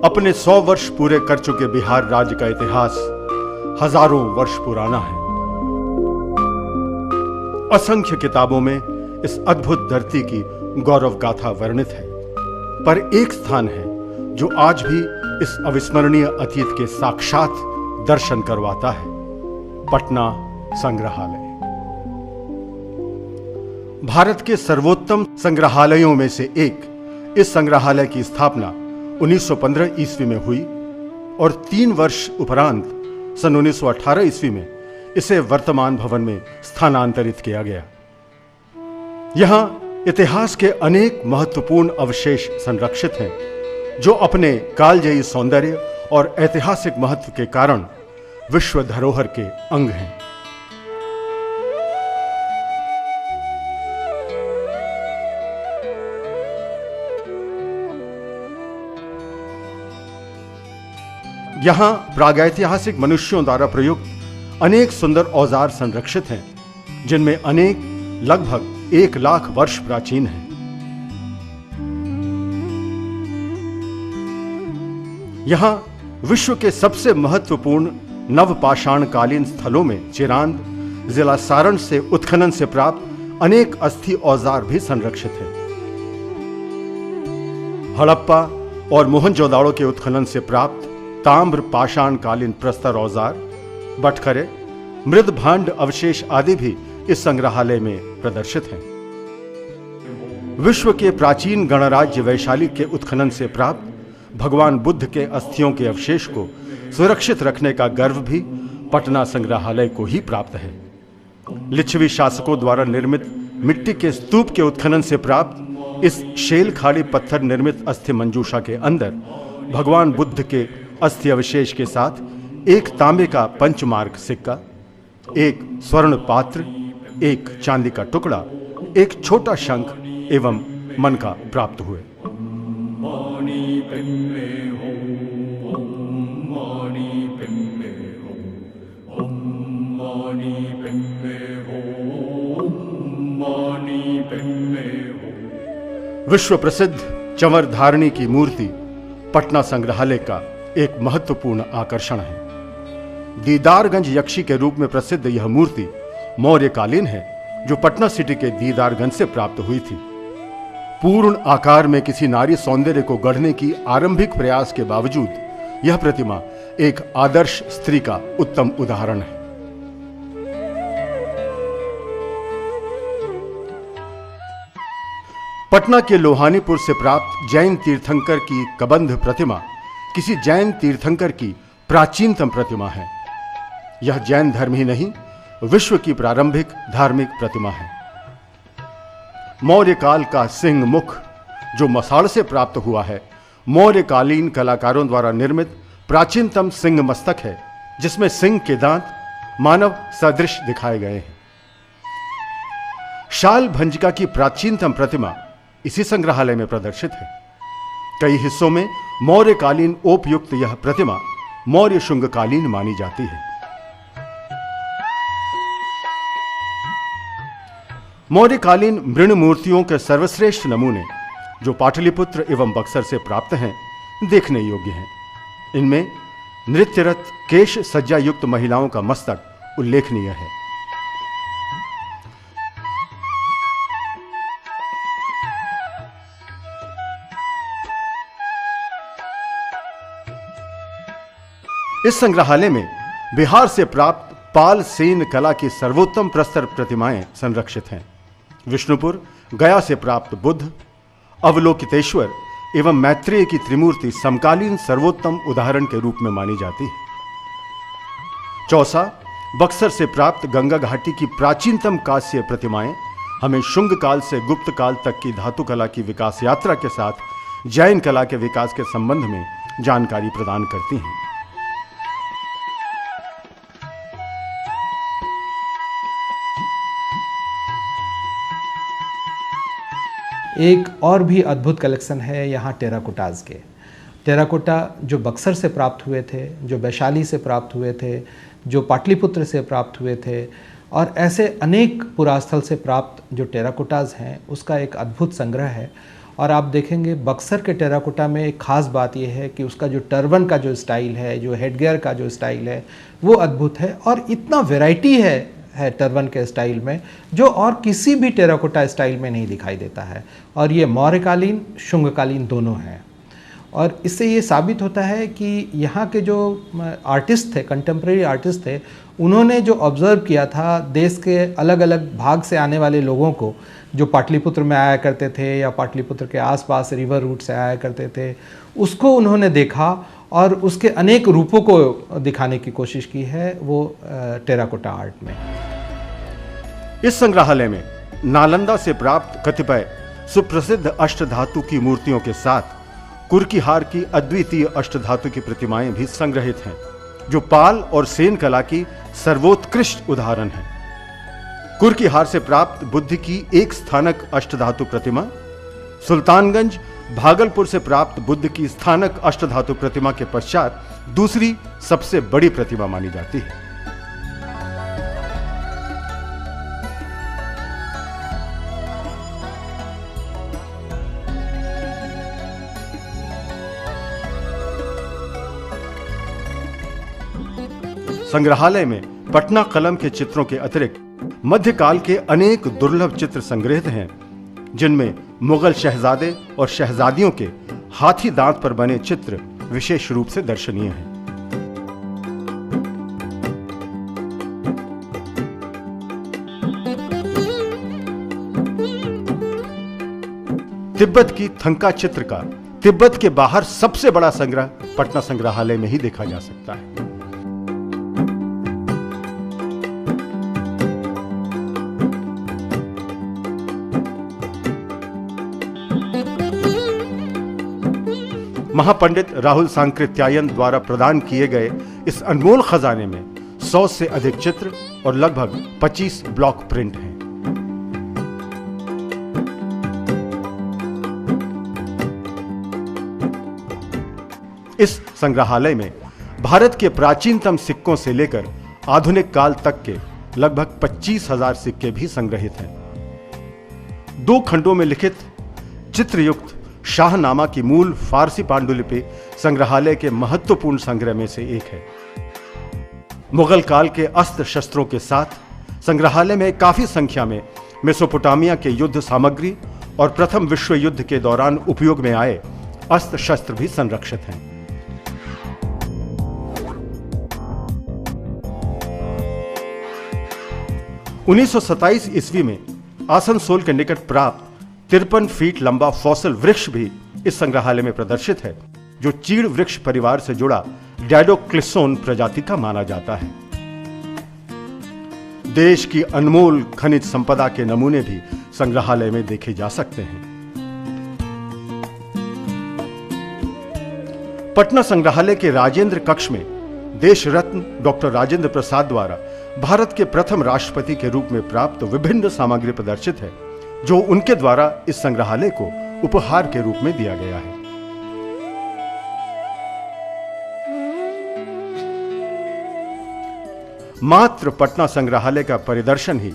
अपने 100 वर्ष पूरे कर चुके बिहार राज्य का इतिहास हजारों वर्ष पुराना है। असंख्य किताबों में इस अद्भुत धरती की गौरव गाथा वर्णित है, पर एक स्थान है जो आज भी इस अविस्मरणीय अतीत के साक्षात दर्शन करवाता है, पटना संग्रहालय। भारत के सर्वोत्तम संग्रहालयों में से एक इस संग्रहालय की स्थापना 1915 ईस्वी में हुई और 3 वर्ष उपरांत सन 1918 ईस्वी में इसे वर्तमान भवन में स्थानांतरित किया गया। यहां इतिहास के अनेक महत्वपूर्ण अवशेष संरक्षित हैं, जो अपने कालजयी सौंदर्य और ऐतिहासिक महत्व के कारण विश्व धरोहर के अंग हैं। यहां प्रागैतिहासिक मनुष्यों द्वारा प्रयुक्त अनेक सुंदर औजार संरक्षित हैं, जिनमें अनेक लगभग 1 लाख वर्ष प्राचीन हैं। यहां विश्व के सबसे महत्वपूर्ण नवपाषाणकालीन स्थलों में चिरांद, जिला सारण से उत्खनन से प्राप्त अनेक अस्थि औजार भी संरक्षित हैं। हड़प्पा और मोहनजोदाड़ो के उत्खनन से प्राप्त ताम्र पाषाणकालीन प्रस्तर औजार, बटखरे, मृद भांड अवशेष आदि भी इस संग्रहालय में प्रदर्शित हैं। विश्व के प्राचीन गणराज्य वैशाली के उत्खनन से प्राप्त भगवान बुद्ध के अस्थियों के अवशेष को सुरक्षित रखने का गर्व भी पटना संग्रहालय को ही प्राप्त है। लिच्छवी शासकों द्वारा निर्मित मिट्टी के स्तूप के उत्खनन से प्राप्त इस शेल खाड़ी पत्थर निर्मित अस्थि मंजूषा के अंदर भगवान बुद्ध के अस्थि अवशेष के साथ एक तांबे का पंचमार्क सिक्का, एक स्वर्ण पात्र, एक चांदी का टुकड़ा, एक छोटा शंख एवं मनका प्राप्त हुए। विश्व प्रसिद्ध चंवर धारणी की मूर्ति पटना संग्रहालय का एक महत्वपूर्ण आकर्षण है। दीदारगंज यक्षी के रूप में प्रसिद्ध यह मूर्ति मौर्यकालीन है, जो पटना सिटी के दीदारगंज से प्राप्त हुई थी। पूर्ण आकार में किसी नारी सौंदर्य को गढ़ने की आरंभिक प्रयास के बावजूद यह प्रतिमा एक आदर्श स्त्री का उत्तम उदाहरण है। पटना के लोहानीपुर से प्राप्त जैन तीर्थंकर की कबंध प्रतिमा किसी जैन तीर्थंकर की प्राचीनतम प्रतिमा है। यह जैन धर्म ही नहीं, विश्व की प्रारंभिक धार्मिक प्रतिमा है। मौर्य काल का सिंह मुख जो मसाड़ से प्राप्त हुआ है, मौर्यकालीन कलाकारों द्वारा निर्मित प्राचीनतम सिंह मस्तक है, जिसमें सिंह के दांत मानव सदृश दिखाए गए हैं। शाल भंजिका की प्राचीनतम प्रतिमा इसी संग्रहालय में प्रदर्शित है। कई हिस्सों में मौर्यकालीन ओपयुक्त यह प्रतिमा मौर्य शुंगकालीन मानी जाती है। मौर्यकालीन मृण मूर्तियों के सर्वश्रेष्ठ नमूने जो पाटलिपुत्र एवं बक्सर से प्राप्त हैं, देखने योग्य हैं। इनमें नृत्यरत केश सज्जा युक्त महिलाओं का मस्तक उल्लेखनीय है। इस संग्रहालय में बिहार से प्राप्त पाल सेन कला की सर्वोत्तम प्रस्तर प्रतिमाएं संरक्षित हैं। विष्णुपुर, गया से प्राप्त बुद्ध, अवलोकितेश्वर एवं मैत्रेय की त्रिमूर्ति समकालीन सर्वोत्तम उदाहरण के रूप में मानी जाती है। चौसा, बक्सर से प्राप्त गंगा घाटी की प्राचीनतम कांस्य प्रतिमाएं हमें शुंग काल से गुप्त काल तक की धातु कला की विकास यात्रा के साथ जैन कला के विकास के संबंध में जानकारी प्रदान करती हैं। एक और भी अद्भुत कलेक्शन है यहाँ टेराकोटाज के। टेराकोटा जो बक्सर से प्राप्त हुए थे, जो वैशाली से प्राप्त हुए थे, जो पाटलिपुत्र से प्राप्त हुए थे और ऐसे अनेक पुरास्थल से प्राप्त जो टेराकोटाज हैं, उसका एक अद्भुत संग्रह है। और आप देखेंगे बक्सर के टेराकोटा में एक ख़ास बात यह है कि उसका जो टर्बन का जो स्टाइल है, जो हेडगियर का जो स्टाइल है, वो अद्भुत है। और इतना वैरायटी है टर्बन के स्टाइल में जो और किसी भी टेराकोटा स्टाइल में नहीं दिखाई देता है। और ये मौर्यकालीन, शुंगकालीन दोनों हैं। और इससे ये साबित होता है कि यहाँ के जो आर्टिस्ट थे, कंटेम्प्रेरी आर्टिस्ट थे, उन्होंने जो ऑब्ज़र्व किया था देश के अलग अलग भाग से आने वाले लोगों को, जो पाटलिपुत्र में आया करते थे या पाटलिपुत्र के आसपास रिवर रूट से आया करते थे, उसको उन्होंने देखा और उसके अनेक रूपों को दिखाने की कोशिश की है वो टेराकोटा आर्ट में। इस संग्रहालय में नालंदा से प्राप्त कतिपय सुप्रसिद्ध अष्टधातु की मूर्तियों के साथ कुर्कीहार की अद्वितीय अष्टधातु की प्रतिमाएं भी संग्रहित हैं, जो पाल और सेन कला की सर्वोत्कृष्ट उदाहरण है। कुर्कीहार से प्राप्त बुद्ध की एक स्थानक अष्टधातु प्रतिमा, सुल्तानगंज भागलपुर से प्राप्त बुद्ध की स्थानक अष्टधातु प्रतिमा के पश्चात दूसरी सबसे बड़ी प्रतिमा मानी जाती है। संग्रहालय में पटना कलम के चित्रों के अतिरिक्त मध्यकाल के अनेक दुर्लभ चित्र संग्रहित हैं, जिनमें मुगल शहजादे और शहजादियों के हाथी दांत पर बने चित्र विशेष रूप से दर्शनीय हैं। तिब्बत की थंका चित्र का तिब्बत के बाहर सबसे बड़ा संग्रह पटना संग्रहालय में ही देखा जा सकता है। महापंडित राहुल सांकृत्यायन द्वारा प्रदान किए गए इस अनमोल खजाने में 100 से अधिक चित्र और लगभग 25 ब्लॉक प्रिंट हैं। इस संग्रहालय में भारत के प्राचीनतम सिक्कों से लेकर आधुनिक काल तक के लगभग 25,000 सिक्के भी संग्रहित हैं। 2 खंडों में लिखित चित्रयुक्त शाहनामा की मूल फारसी पांडुलिपि संग्रहालय के महत्वपूर्ण संग्रह में से एक है। मुगल काल के अस्त्र शस्त्रों के साथ संग्रहालय में काफी संख्या में मेसोपोटामिया के युद्ध सामग्री और प्रथम विश्व युद्ध के दौरान उपयोग में आए अस्त्र शस्त्र भी संरक्षित हैं। उन्नीस 1927 ईस्वी में आसनसोल के निकट प्राप्त 53 फीट लंबा फॉसिल वृक्ष भी इस संग्रहालय में प्रदर्शित है, जो चीड़ वृक्ष परिवार से जुड़ा डैडोक्लिसोन प्रजाति का माना जाता है। देश की अनमोल खनिज संपदा के नमूने भी संग्रहालय में देखे जा सकते हैं। पटना संग्रहालय के राजेंद्र कक्ष में देश रत्न डॉक्टर राजेंद्र प्रसाद द्वारा भारत के प्रथम राष्ट्रपति के रूप में प्राप्त विभिन्न सामग्री प्रदर्शित है, जो उनके द्वारा इस संग्रहालय को उपहार के रूप में दिया गया है। मात्र पटना संग्रहालय का परिदर्शन ही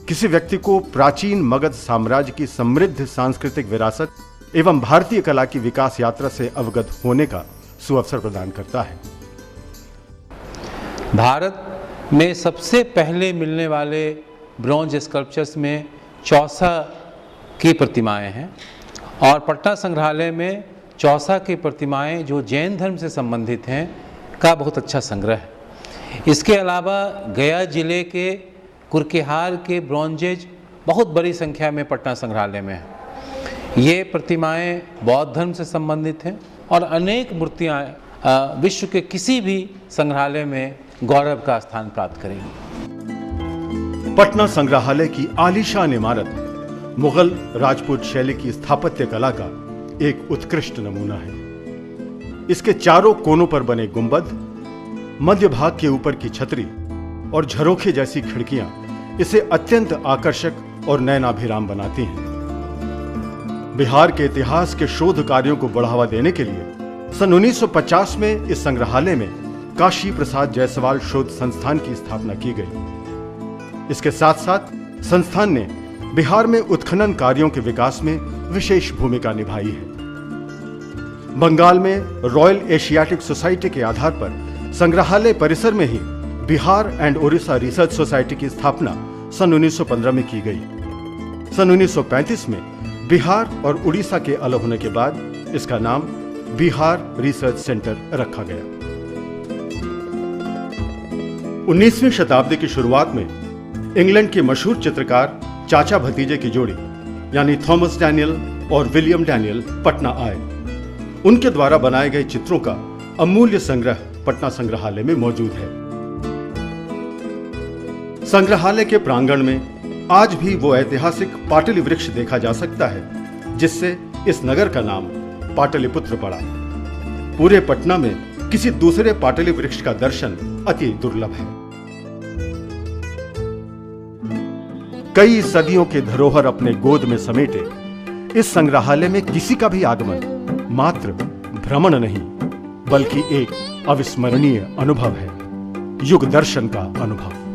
किसी व्यक्ति को प्राचीन मगध साम्राज्य की समृद्ध सांस्कृतिक विरासत एवं भारतीय कला की विकास यात्रा से अवगत होने का सुअवसर प्रदान करता है। भारत में सबसे पहले मिलने वाले ब्रॉन्ज स्कल्पचर्स में चौसा की प्रतिमाएं हैं और पटना संग्रहालय में चौसा की प्रतिमाएं जो जैन धर्म से संबंधित हैं का बहुत अच्छा संग्रह है। इसके अलावा गया जिले के कुर्कीहार के ब्रॉन्जेज बहुत बड़ी संख्या में पटना संग्रहालय में हैं। ये प्रतिमाएं बौद्ध धर्म से संबंधित हैं और अनेक मूर्तियां विश्व के किसी भी संग्रहालय में गौरव का स्थान प्राप्त करेंगी। पटना संग्रहालय की आलीशान इमारत मुगल राजपूत शैली की स्थापत्य कला का एक उत्कृष्ट नमूना है। इसके चारों कोनों पर बने गुंबद, मध्य भाग के ऊपर की छतरी और झरोखे जैसी खिड़कियां इसे अत्यंत आकर्षक और नयनाभिराम बनाती हैं। बिहार के इतिहास के शोध कार्यों को बढ़ावा देने के लिए सन 1950 में इस संग्रहालय में काशी प्रसाद जायसवाल शोध संस्थान की स्थापना की गई। इसके साथ साथ संस्थान ने बिहार में उत्खनन कार्यों के विकास में विशेष भूमिका निभाई है। बंगाल में रॉयल एशियाटिक सोसाइटी के आधार पर संग्रहालय परिसर में ही Bihar and Orissa research society की स्थापना सन 1915 में की गई। सन 1935 में बिहार और उड़ीसा के अलग होने के बाद इसका नाम बिहार रिसर्च सेंटर रखा गया। 19वीं शताब्दी की शुरुआत में इंग्लैंड के मशहूर चित्रकार चाचा भतीजे की जोड़ी यानी थॉमस डैनियल और विलियम डैनियल पटना आए। उनके द्वारा बनाए गए चित्रों का अमूल्य संग्रह पटना संग्रहालय में मौजूद है। संग्रहालय के प्रांगण में आज भी वो ऐतिहासिक पाटली वृक्ष देखा जा सकता है जिससे इस नगर का नाम पाटलिपुत्र पड़ा। पूरे पटना में किसी दूसरे पाटली वृक्ष का दर्शन अति दुर्लभ है। कई सदियों के धरोहर अपने गोद में समेटे इस संग्रहालय में किसी का भी आगमन मात्र भ्रमण नहीं बल्कि एक अविस्मरणीय अनुभव है, युग दर्शन का अनुभव।